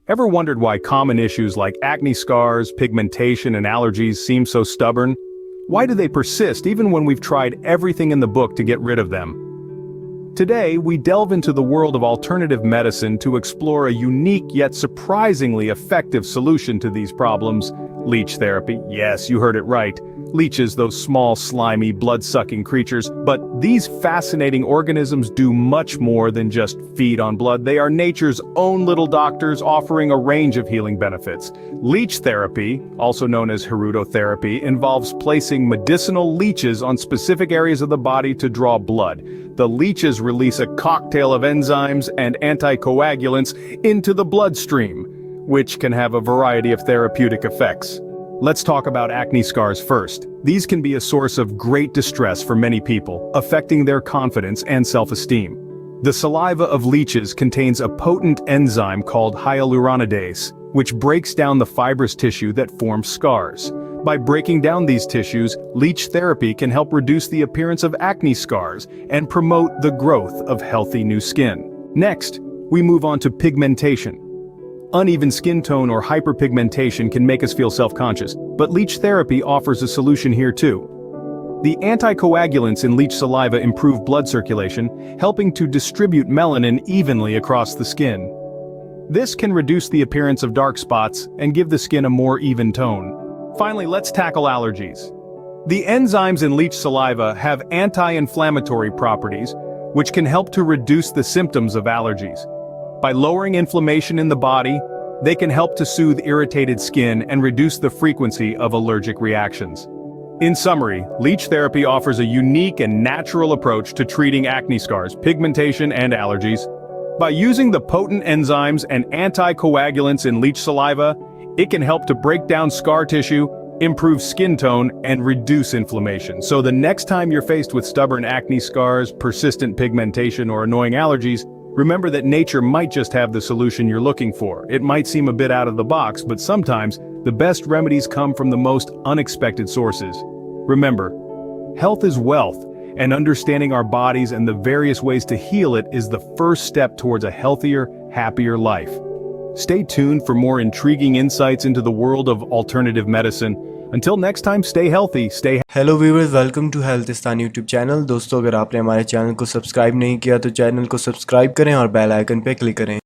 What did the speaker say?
Ever wondered why common issues like acne scars, pigmentation, and allergies seem so stubborn? Why do they persist even when we've tried everything in the book to get rid of them? Today, we delve into the world of alternative medicine to explore a unique yet surprisingly effective solution to these problems: leech therapy. Yes, you heard it right. Leeches, those small, slimy, blood-sucking creatures. But these fascinating organisms do much more than just feed on blood. They are nature's own little doctors, offering a range of healing benefits. Leech therapy, also known as herutotherapy, involves placing medicinal leeches on specific areas of the body to draw blood. The leeches release a cocktail of enzymes and anticoagulants into the bloodstream, which can have a variety of therapeutic effects. Let's talk about acne scars first. These can be a source of great distress for many people, affecting their confidence and self-esteem. The saliva of leeches contains a potent enzyme called hyaluronidase, which breaks down the fibrous tissue that forms scars. By breaking down these tissues, leech therapy can help reduce the appearance of acne scars and promote the growth of healthy new skin. Next, we move on to pigmentation. Uneven skin tone or hyperpigmentation can make us feel self-conscious, but leech therapy offers a solution here too. The anticoagulants in leech saliva improve blood circulation, helping to distribute melanin evenly across the skin. This can reduce the appearance of dark spots and give the skin a more even tone. Finally, let's tackle allergies. The enzymes in leech saliva have anti-inflammatory properties, which can help to reduce the symptoms of allergies. By lowering inflammation in the body, they can help to soothe irritated skin and reduce the frequency of allergic reactions. In summary, leech therapy offers a unique and natural approach to treating acne scars, pigmentation, and allergies. By using the potent enzymes and anticoagulants in leech saliva, it can help to break down scar tissue, improve skin tone, and reduce inflammation. So the next time you're faced with stubborn acne scars, persistent pigmentation, or annoying allergies, remember that nature might just have the solution you're looking for. It might seem a bit out of the box, but sometimes the best remedies come from the most unexpected sources. Remember, health is wealth, and understanding our bodies and the various ways to heal it is the first step towards a healthier, happier life. Stay tuned for more intriguing insights into the world of alternative medicine. Until next time, stay healthy, stay hello viewers, welcome to Healthistan YouTube channel. दोस्तों, अगर आपने हमारे channel को subscribe नहीं किया तो channel को subscribe करें और बेल आइकन पे क्लिक करें।